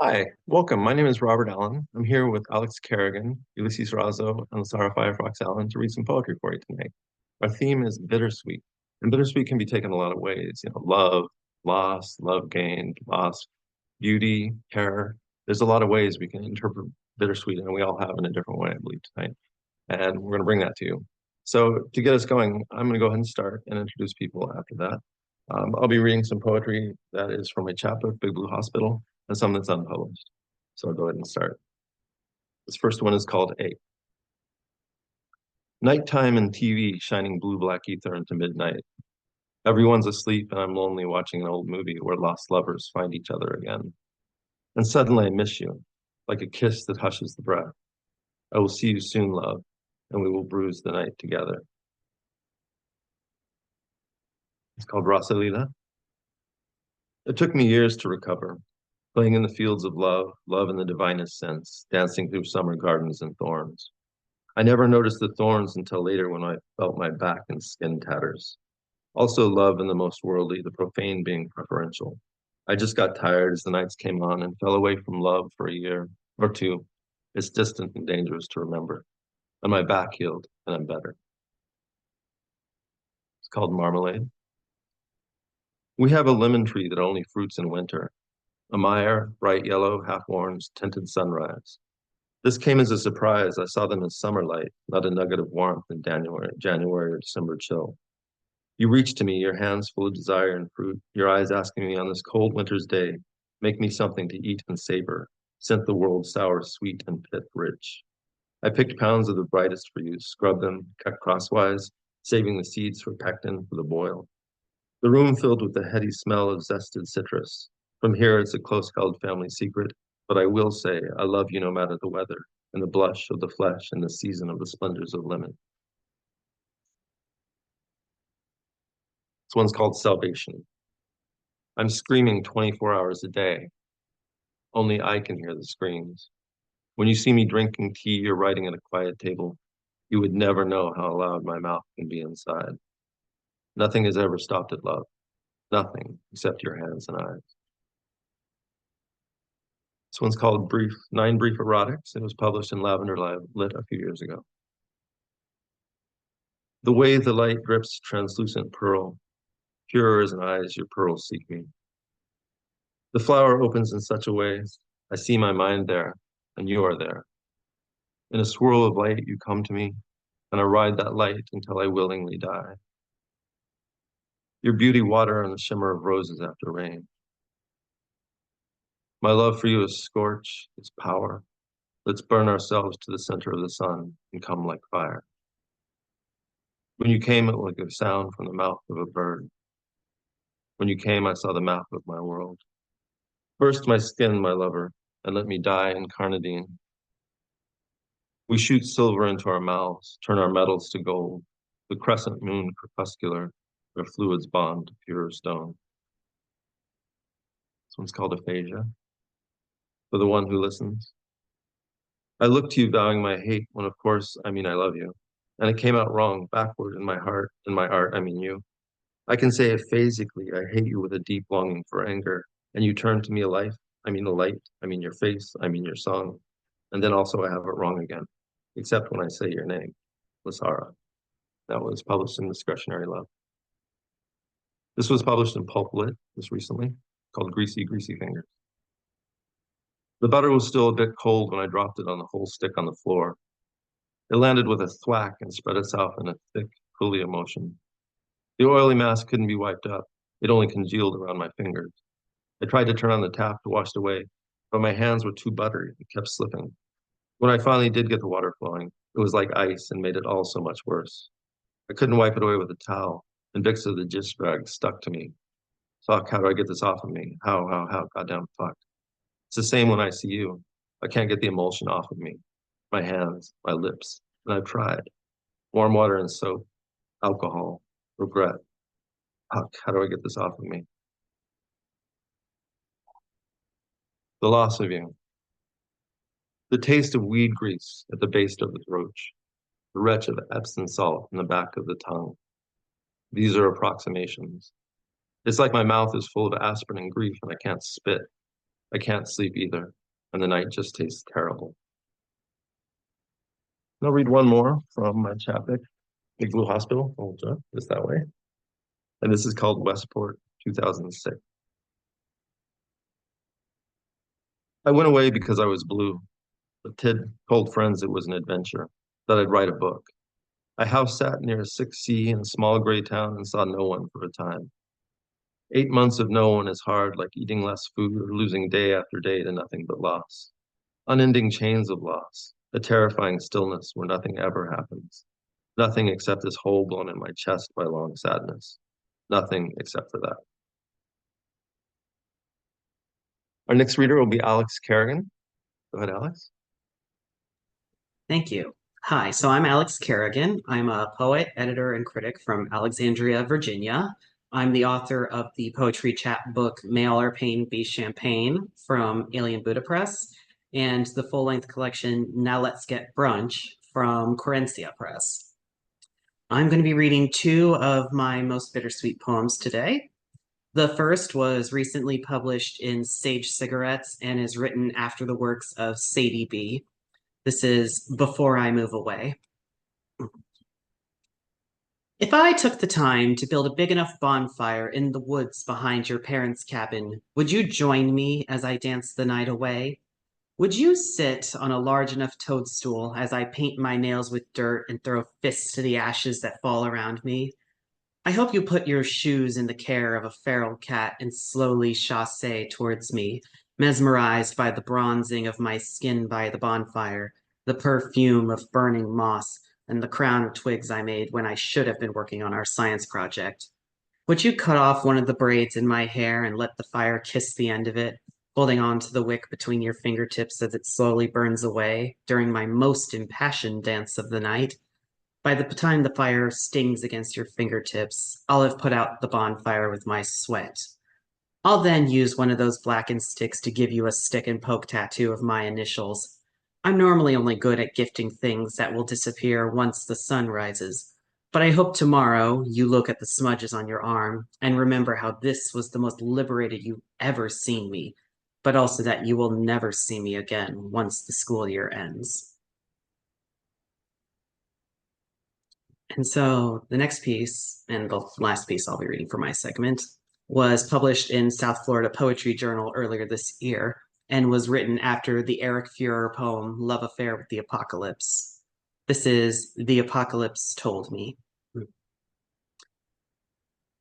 Hi, welcome. My name is Robert Allen. I'm here with Alex Carrigan, Ulyses Razo, and Lasara Firefox Allen to read some poetry for you tonight. Our theme is bittersweet, and bittersweet can be taken a lot of ways. Love, loss, love gained, loss, beauty, terror. There's a lot of ways we can interpret bittersweet, and we all have in a different way, I believe, tonight. And we're going to bring that to you. So to get us going, I'm going to go ahead and start and introduce people after that. I'll be reading some poetry that is from my chapbook, Big Blue Hospital, and some that's unpublished. So I'll go ahead and start. This first one is called A. Nighttime and TV shining blue-black ether into midnight. Everyone's asleep and I'm lonely watching an old movie where lost lovers find each other again. And suddenly I miss you, like a kiss that hushes the breath. I will see you soon, love, and we will bruise the night together. It's called Rasalila. It took me years to recover, playing in the fields of love, love in the divinest sense, dancing through summer gardens and thorns. I never noticed the thorns until later when I felt my back and skin tatters. Also, love in the most worldly, the profane being preferential. I just got tired as the nights came on and fell away from love for a year or two. It's distant and dangerous to remember. And my back healed, and I'm better. It's called Marmalade. We have a lemon tree that only fruits in winter. A mire, bright yellow, half-orange, tinted sunrise. This came as a surprise. I saw them in summer light, not a nugget of warmth in January or December chill. You reached to me, your hands full of desire and fruit, your eyes asking me on this cold winter's day, make me something to eat and savor, sent the world sour, sweet, and pith rich. I picked pounds of the brightest for you, scrubbed them, cut crosswise, saving the seeds for pectin for the boil. The room filled with the heady smell of zested citrus. From here, it's a close-held family secret, but I will say I love you no matter the weather, and the blush of the flesh and the season of the splendors of lemon. This one's called Salvation. I'm screaming 24 hours a day. Only I can hear the screams. When you see me drinking tea or writing at a quiet table, you would never know how loud my mouth can be inside. Nothing has ever stopped at love. Nothing except your hands and eyes. This one's called Nine Brief Erotics. It was published in Lavender Lit a few years ago. The way the light drips translucent pearl, pure as an eyes your pearls seek me. The flower opens in such a way, I see my mind there, and you are there. In a swirl of light, you come to me, and I ride that light until I willingly die. Your beauty water and the shimmer of roses after rain. My love for you is scorch, it's power. Let's burn ourselves to the center of the sun and come like fire. When you came, it was like a sound from the mouth of a bird. When you came, I saw the map of my world. Burst my skin, my lover, and let me die in carnadine. We shoot silver into our mouths, turn our metals to gold, the crescent moon crepuscular, where fluids bond to pure stone. This one's called aphasia, for the one who listens. I look to you vowing my hate when of course I mean I love you. And it came out wrong, backward in my heart, in my art, I mean you. I can say aphasically, I hate you with a deep longing for anger, and you turn to me a life, I mean a light, I mean your face, I mean your song. And then also I have it wrong again, except when I say your name, Lasara. That was published in Discretionary Love. This was published in Pulp Lit just recently, called Greasy, Greasy Fingers. The butter was still a bit cold when I dropped it on the whole stick on the floor. It landed with a thwack and spread itself in a thick, coolie motion. The oily mass couldn't be wiped up. It only congealed around my fingers. I tried to turn on the tap to wash it away, but my hands were too buttery and kept slipping. When I finally did get the water flowing, it was like ice and made it all so much worse. I couldn't wipe it away with a towel, and bits of the dish rag stuck to me. Fuck, how do I get this off of me? How, goddamn fuck. It's the same when I see you. I can't get the emulsion off of me. My hands, my lips, and I've tried. Warm water and soap, alcohol, regret. Fuck, how do I get this off of me? The loss of you. The taste of weed grease at the base of the throat. The retch of Epsom salt in the back of the tongue. These are approximations. It's like my mouth is full of aspirin and grief and I can't spit. I can't sleep either, and the night just tastes terrible. I'll read one more from my chapbook, Big Blue Hospital. Oh, just that way. And this is called Westport, 2006. I went away because I was blue, but Tid told friends it was an adventure, that I'd write a book. I house sat near a 6C in a small gray town and saw no one for a time. 8 months of no one is hard, like eating less food or losing day after day to nothing but loss. Unending chains of loss, a terrifying stillness where nothing ever happens. Nothing except this hole blown in my chest by long sadness. Nothing except for that. Our next reader will be Alex Carrigan. Go ahead, Alex. Thank you. Hi, so I'm Alex Carrigan. I'm a poet, editor, and critic from Alexandria, Virginia. I'm the author of the poetry chapbook May All Our Pain Be Champagne from Alien Buddha Press and the full-length collection Now Let's Get Brunch from Corencia Press. I'm going to be reading two of my most bittersweet poems today. The first was recently published in Sage Cigarettes and is written after the works of Sadie B. This is Before I Move Away. If I took the time to build a big enough bonfire in the woods behind your parents' cabin, would you join me as I dance the night away? Would you sit on a large enough toadstool as I paint my nails with dirt and throw fists to the ashes that fall around me? I hope you put your shoes in the care of a feral cat and slowly chasse towards me, mesmerized by the bronzing of my skin by the bonfire, the perfume of burning moss, and the crown of twigs I made when I should have been working on our science project. Would you cut off one of the braids in my hair and let the fire kiss the end of it, holding on to the wick between your fingertips as it slowly burns away during my most impassioned dance of the night? By the time the fire stings against your fingertips, I'll have put out the bonfire with my sweat. I'll then use one of those blackened sticks to give you a stick and poke tattoo of my initials. I'm normally only good at gifting things that will disappear once the sun rises, but I hope tomorrow you look at the smudges on your arm and remember how this was the most liberated you've ever seen me, but also that you will never see me again once the school year ends. And so the next piece, and the last piece I'll be reading for my segment, was published in South Florida Poetry Journal earlier this year and was written after the Eric Fuhrer poem Love Affair with the Apocalypse. This is The Apocalypse Told Me.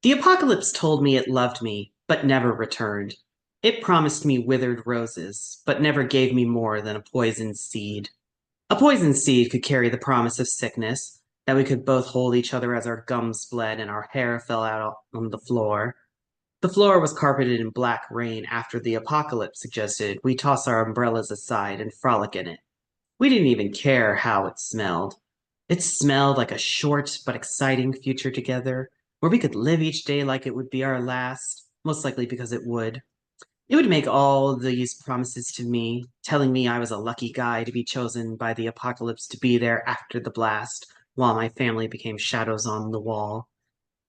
The apocalypse told me it loved me, but never returned. It promised me withered roses, but never gave me more than a poisoned seed. A poisoned seed could carry the promise of sickness, that we could both hold each other as our gums bled and our hair fell out on the floor. The floor was carpeted in black rain after the apocalypse suggested we toss our umbrellas aside and frolic in it. We didn't even care how it smelled. It smelled like a short but exciting future together, where we could live each day like it would be our last, most likely because it would. It would make all these promises to me, telling me I was a lucky guy to be chosen by the apocalypse to be there after the blast, while my family became shadows on the wall.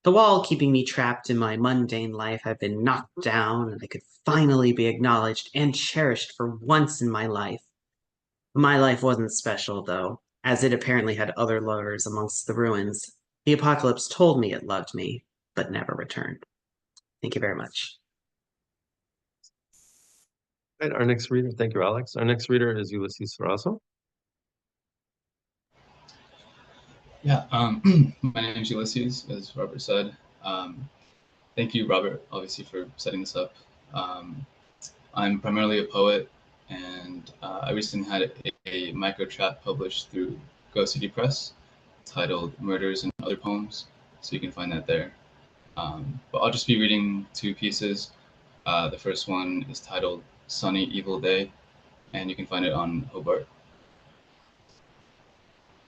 The wall keeping me trapped in my mundane life had been knocked down, and I could finally be acknowledged and cherished for once in my life. My life wasn't special, though, as it apparently had other lovers amongst the ruins. The apocalypse told me it loved me, but never returned. Thank you very much. Right, our next reader, thank you, Alex. Our next reader is Ulyses Razo. Yeah, my name is Ulyses, as Robert said. Thank you, Robert, obviously, for setting this up. I'm primarily a poet, and I recently had a micro trap published through Go City Press titled Murders and Other Poems, so you can find that there. But I'll just be reading two pieces. The first one is titled Sunny Evil Day, and you can find it on Hobart.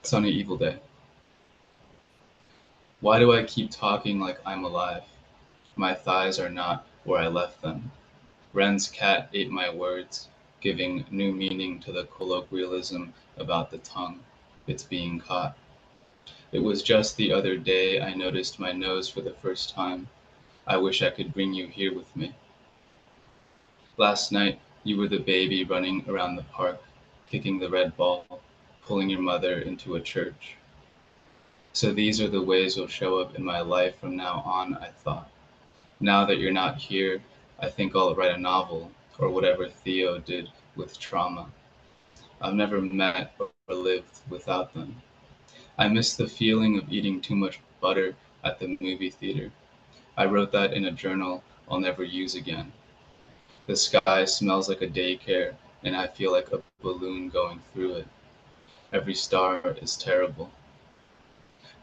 Sunny Evil Day. Why do I keep talking like I'm alive? My thighs are not where I left them. Wren's cat ate my words, giving new meaning to the colloquialism about the tongue, its being caught. It was just the other day I noticed my nose for the first time. I wish I could bring you here with me. Last night, You were the baby running around the park, kicking the red ball, pulling your mother into a church. So these are the ways you'll show up in my life from now on, I thought. Now that you're not here, I think I'll write a novel, or whatever Theo did with trauma. I've never met or lived without them. I miss the feeling of eating too much butter at the movie theater. I wrote that in a journal I'll never use again. The sky smells like a daycare, and I feel like a balloon going through it. Every star is terrible.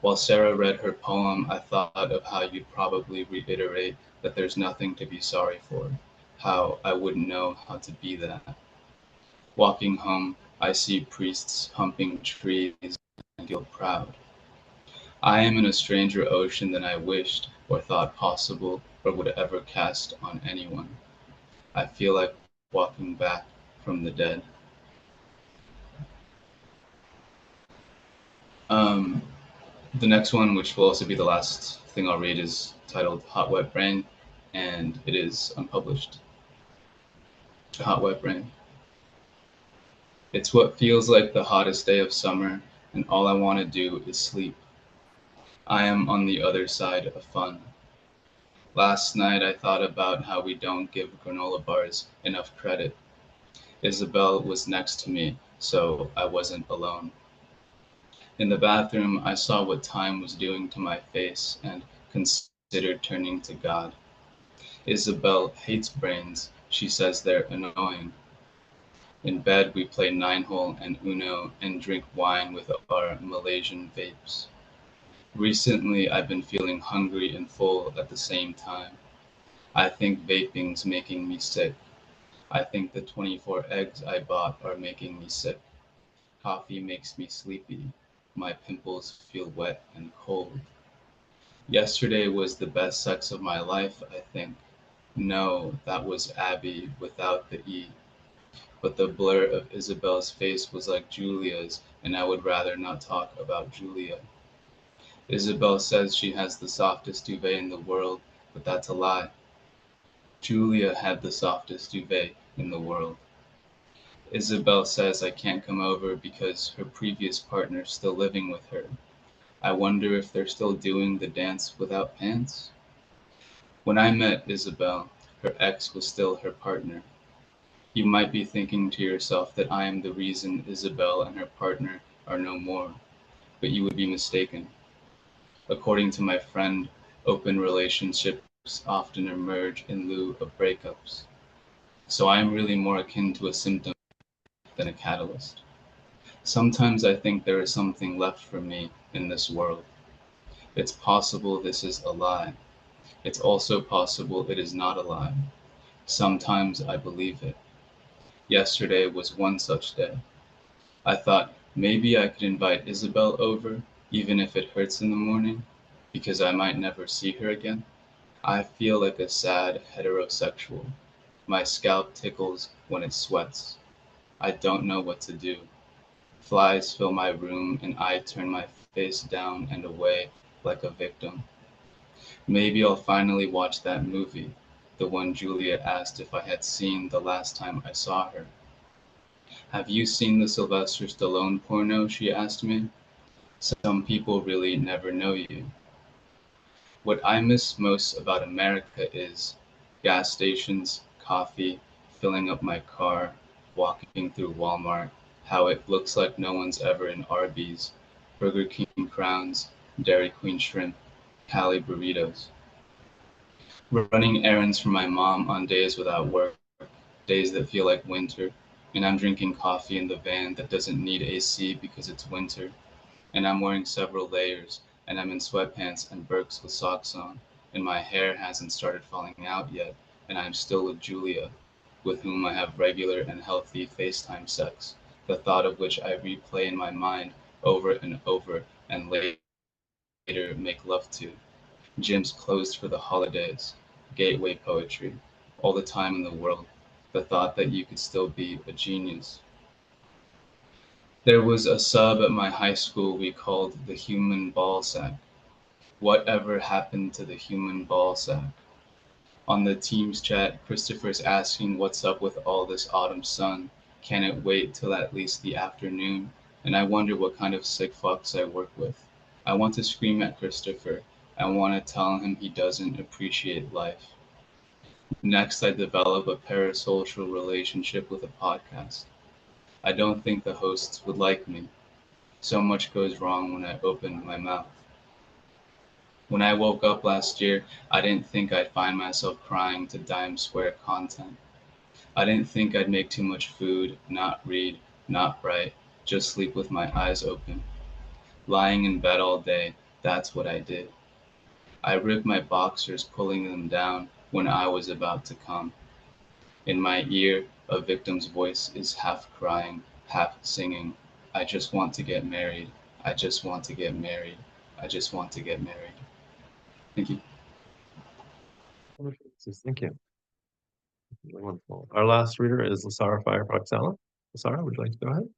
While Sarah read her poem, I thought of how you'd probably reiterate that there's nothing to be sorry for, how I wouldn't know how to be that. Walking home, I see priests humping trees and feel proud. I am in a stranger ocean than I wished or thought possible or would ever cast on anyone. I feel like walking back from the dead. Um, the next one, which will also be the last thing I'll read, is titled Hot Wet Brain, and it is unpublished. Hot Wet Brain. It's what feels like the hottest day of summer, and all I want to do is sleep. I am on the other side of fun. Last night I thought about how we don't give granola bars enough credit. Isabel was next to me, so I wasn't alone. In the bathroom, I saw what time was doing to my face and considered turning to God. Isabel hates brains. She says they're annoying. In bed, we play nine hole and Uno and drink wine with our Malaysian vapes. Recently, I've been feeling hungry and full at the same time. I think vaping's making me sick. I think the 24 eggs I bought are making me sick. Coffee makes me sleepy. My pimples feel wet and cold. Yesterday was the best sex of my life, I think. No, that was Abby without the E. But the blur of Isabel's face was like Julia's, and I would rather not talk about Julia. Isabel says she has the softest duvet in the world, but that's a lie. Julia had the softest duvet in the world. Isabel says I can't come over because her previous partner's still living with her. I wonder if they're still doing the dance without pants? When I met Isabel, her ex was still her partner. You might be thinking to yourself that I am the reason Isabel and her partner are no more, but you would be mistaken. According to my friend, open relationships often emerge in lieu of breakups. So I am really more akin to a symptom than a catalyst. Sometimes I think there is something left for me in this world. It's possible this is a lie. It's also possible it is not a lie. Sometimes I believe it. Yesterday was one such day. I thought maybe I could invite Isabel over, even if it hurts in the morning, because I might never see her again. I feel like a sad heterosexual. My scalp tickles when it sweats. I don't know what to do. Flies fill my room and I turn my face down and away like a victim. Maybe I'll finally watch that movie, the one Julia asked if I had seen the last time I saw her. Have you seen the Sylvester Stallone porno? She asked me. Some people really never know you. What I miss most about America is gas stations, coffee, filling up my car, walking through Walmart, how it looks like no one's ever in Arby's, Burger King crowns, Dairy Queen shrimp, Cali burritos. Running errands for my mom on days without work, days that feel like winter, and I'm drinking coffee in the van that doesn't need AC because it's winter, and I'm wearing several layers, and I'm in sweatpants and Birks with socks on, and my hair hasn't started falling out yet, and I'm still with Julia, with whom I have regular and healthy FaceTime sex, the thought of which I replay in my mind over and over and later make love to. Gyms closed for the holidays, gateway poetry, all the time in the world, the thought that you could still be a genius. There was a sub at my high school we called the human ball sack. Whatever happened to the human ball sack? On the Teams chat, Christopher's asking what's up with all this autumn sun. Can it wait till at least the afternoon? And I wonder what kind of sick fucks I work with. I want to scream at Christopher. I want to tell him he doesn't appreciate life. Next, I develop a parasocial relationship with a podcast. I don't think the hosts would like me. So much goes wrong when I open my mouth. When I woke up last year, I didn't think I'd find myself crying to Dime Square content. I didn't think I'd make too much food, not read, not write, just sleep with my eyes open. Lying in bed all day, that's what I did. I ripped my boxers, pulling them down when I was about to come. In my ear, a victim's voice is half crying, half singing. I just want to get married. I just want to get married. I just want to get married. Thank you. Thank you. Wonderful. Our last reader is Lasara Firefox Allen. Lasara, would you like to go ahead?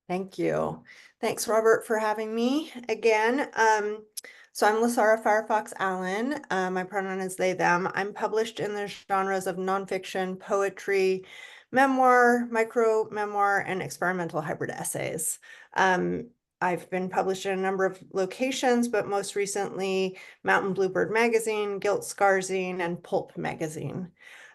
Thank you. Thanks, Robert, for having me again. So I'm Lasara Firefox Allen. My pronoun is they, them. I'm published in the genres of nonfiction, poetry, memoir, micro memoir, and experimental hybrid essays. I've been published in a number of locations, but most recently Mountain Bluebird Magazine, Gilt Scarzine, and Pulp Magazine.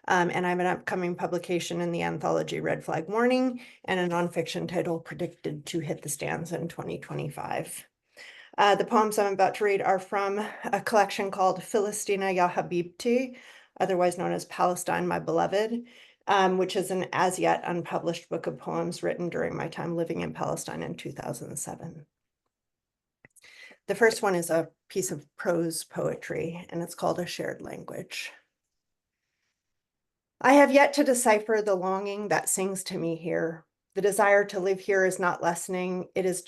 And I have an upcoming publication in the anthology Red Flag Warning and a nonfiction title predicted to hit the stands in 2025. The poems I'm about to read are from a collection called Philistina Ya Habibti, otherwise known as Palestine, My Beloved, which is an as yet unpublished book of poems written during my time living in Palestine in 2007. The first one is a piece of prose poetry, and it's called A Shared Language. I have yet to decipher the longing that sings to me here. The desire to live here is not lessening. Is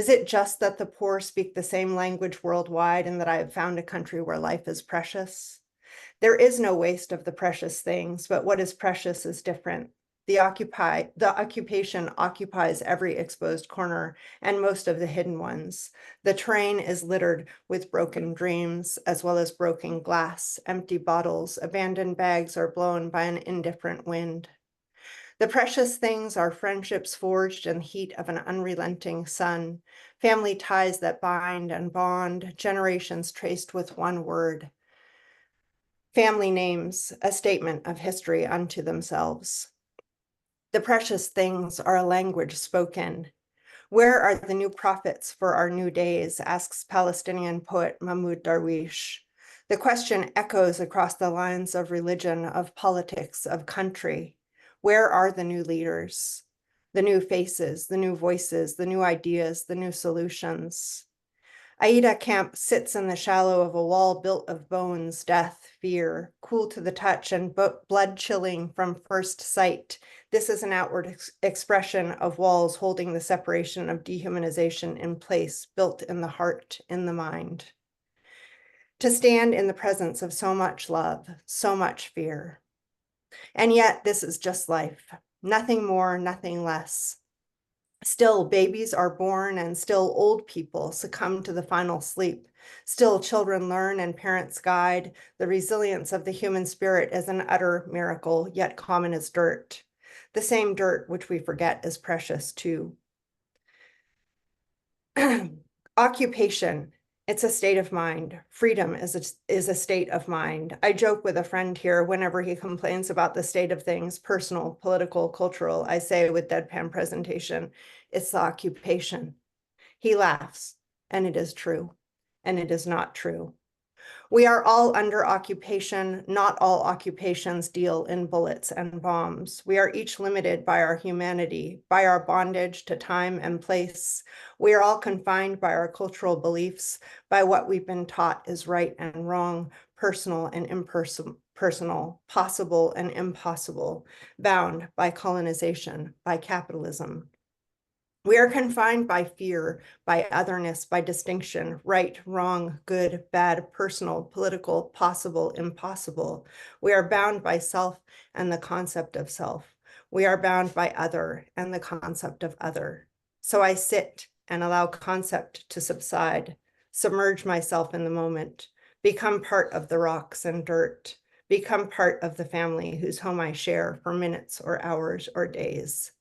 it just that the poor speak the same language worldwide and that I have found a country where life is precious? There is no waste of the precious things, but what is precious is different. The occupation occupies every exposed corner and most of the hidden ones. The terrain is littered with broken dreams, as well as broken glass, empty bottles, abandoned bags are blown by an indifferent wind. The precious things are friendships forged in the heat of an unrelenting sun, family ties that bind and bond, generations traced with one word. Family names, a statement of history unto themselves. The precious things are a language spoken. Where are the new prophets for our new days, asks Palestinian poet Mahmoud Darwish. The question echoes across the lines of religion, of politics, of country. Where are the new leaders, the new faces, the new voices, the new ideas, the new solutions? Aida Camp sits in the shallow of a wall built of bones, death, fear, cool to the touch and blood chilling from first sight. This is an outward expression of walls holding the separation of dehumanization in place, built in the heart, in the mind. To stand in the presence of so much love, so much fear. And yet this is just life, nothing more, nothing less. Still, babies are born and still old people succumb to the final sleep. Still, children learn and parents guide. The resilience of the human spirit is an utter miracle, yet common as dirt. The same dirt which we forget is precious too. Occupation, it's a state of mind. Freedom is a state of mind. I joke with a friend here whenever he complains about the state of things, personal, political, cultural, I say with deadpan presentation, it's the occupation. He laughs, and it is true, and it is not true. We are all under occupation. Not all occupations deal in bullets and bombs. We are each limited by our humanity, by our bondage to time and place. We are all confined by our cultural beliefs, by what we've been taught is right and wrong, personal and impersonal, possible and impossible, bound by colonization, by capitalism. We are confined by fear, by otherness, by distinction, right, wrong, good, bad, personal, political, possible, impossible. We are bound by self and the concept of self. We are bound by other and the concept of other. So I sit and allow concept to subside, submerge myself in the moment, become part of the rocks and dirt, become part of the family whose home I share for minutes or hours or days,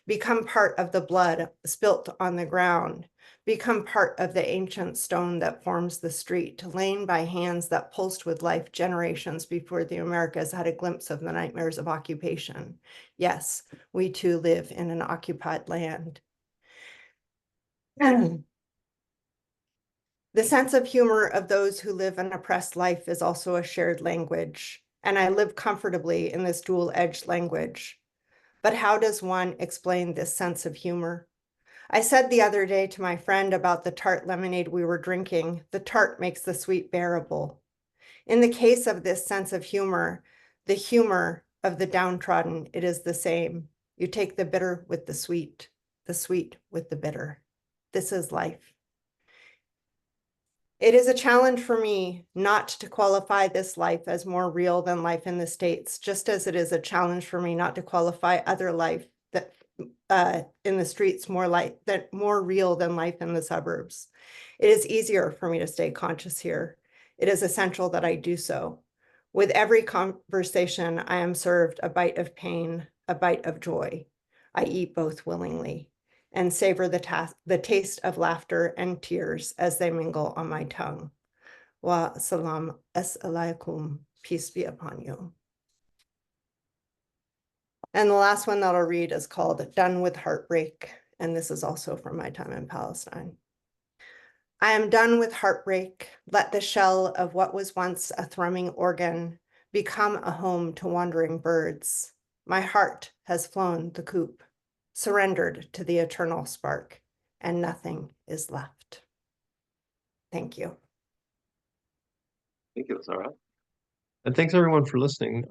become part of the blood spilt on the ground, become part of the ancient stone that forms the street, lain by hands that pulsed with life generations before the Americas had a glimpse of the nightmares of occupation. Yes, we too live in an occupied land. The sense of humor of those who live an oppressed life is also a shared language, and I live comfortably in this dual-edged language. But how does one explain this sense of humor? I said the other day to my friend about the tart lemonade we were drinking, the tart makes the sweet bearable. In the case of this sense of humor, the humor of the downtrodden, it is the same. You take the bitter with the sweet with the bitter. This is life. It is a challenge for me not to qualify this life as more real than life in the States, just as it is a challenge for me not to qualify other life that in the streets more real than life in the suburbs. It is easier for me to stay conscious here. It is essential that I do so. With every conversation, I am served a bite of pain, a bite of joy. I eat both willingly and savor the taste of laughter and tears as they mingle on my tongue. Wa salam es alaikum, peace be upon you. And the last one that I'll read is called Done with Heartbreak, and this is also from my time in Palestine. I am done with heartbreak. Let the shell of what was once a thrumming organ become a home to wandering birds. My heart has flown the coop, surrendered to the eternal spark, and nothing is left. Thank you. Thank you, Lasara. And thanks everyone for listening.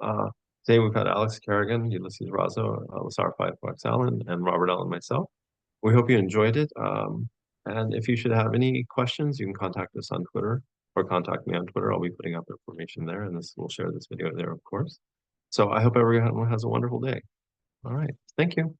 Today we've had Alex Carrigan, Ulyses Razo, Lasara Firefox Allen, and Robert Allen myself. We hope you enjoyed it. And if you should have any questions, you can contact us on Twitter or contact me on Twitter. I'll be putting up information there, and we'll share this video there, of course. So I hope everyone has a wonderful day. All right. Thank you.